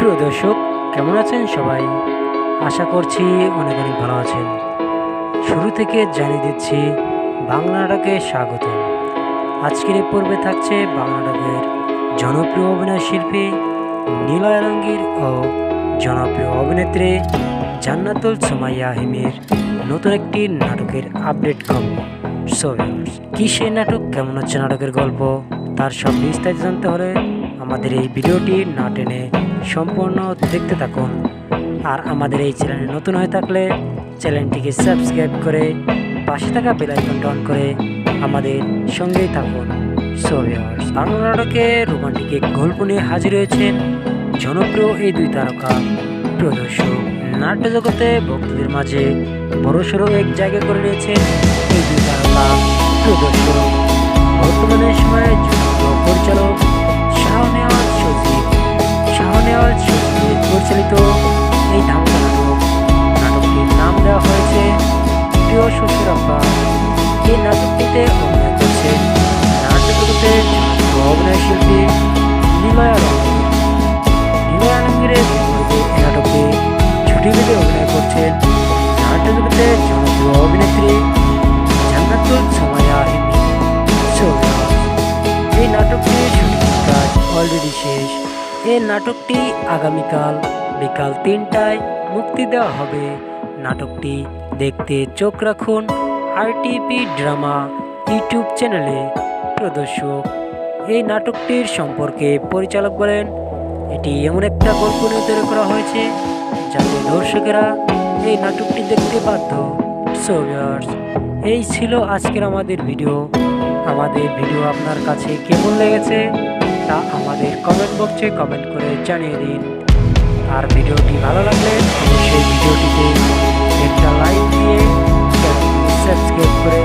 প্রিয় দর্শক, কেমন আছেন সবাই? আশা করছি অনেক অনেক ভালো আছেন। শুরু থেকে জানিয়ে দিচ্ছি বাংলা নাটকে স্বাগত। আজকের এই পর্বে থাকছে বাংলা নাটকের জনপ্রিয় অভিনয় শিল্পী নিলয় আলমগীর ও জনপ্রিয় অভিনেত্রী জান্নাতুল সুমাইয়া হিমির নতুন একটি নাটকের আপডেট খবর। সো ভিউয়ার্স, কি সেই নাটক, কেমন হচ্ছে নাটকের গল্প, তার সব বিস্তারিত জানতে হলে আমাদের এই ভিডিওটি না টেনে সম্পূর্ণ দেখতে থাকুন। আর আমাদের এই চ্যানেলে নতুন হয়ে থাকলে চ্যানেলটিকে সাবস্ক্রাইব করে পাশে থাকা বেল আইকনটা অন করে আমাদের সঙ্গেই থাকুন। সো ভিউয়ার্স, বাংলা নাটকে রোমান্টিক এক গল্প নিয়ে হাজির হয়েছেন জনপ্রিয় এই দুই তারকা। প্রিয় দর্শক, নাট্য জগতে ভক্তদের মাঝে বড়সড় এক জায়গা করে নিয়েছেন এই দুই তারকা। প্রিয় দর্শক, বর্তমানে সময়ে জনপ্রিয় পরিচালক শাহনেওয়াজ সজীব পরিচালিত এই ধামাকা নাটকটির নাম দেওয়া হয়েছে প্রিয় শ্বশুর আব্বা। এই নাটকটিতে অভিনয় করছেন নাট্য জগতের অভিনয় শিল্পী নিলয় আলমগীরের বিপরীতে এই নাটকে ছুটি বেঁধে অভিনয় করছেন নাট্য জগতের জনপ্রিয় অভিনেত্রী জান্নাতুল সুমাইয়া হিমি। এই নাটকটির শুটিং কাজ অলরেডি শেষ। এই নাটকটি আগামীকাল বিকাল 3টায় মুক্তি দেওয়া হবে। নাটকটি দেখতে চোখ রাখুন আরটিপি ড্রামা ইউটিউব চ্যানেলে। প্রিয় দর্শক, এই নাটকটির সম্পর্কে পরিচালক বলেন, এটি এমন একটা গল্প নিয়ে তৈরি করা হয়েছে যাতে দর্শকেরা এই নাটকটি দেখতে বাধ্য। সো ভিউয়ার্স, এই ছিল আজকের আমাদের ভিডিও। আমাদের ভিডিও আপনার কাছে কেমন লেগেছে তা আমাদের কমেন্ট বক্সে কমেন্ট করে জানিয়ে দিন। আর ভিডিওটি ভালো লাগলে অবশ্যই ভিডিওটিতে একটা লাইক দিয়ে চ্যানেলটি সাবস্ক্রাইব করে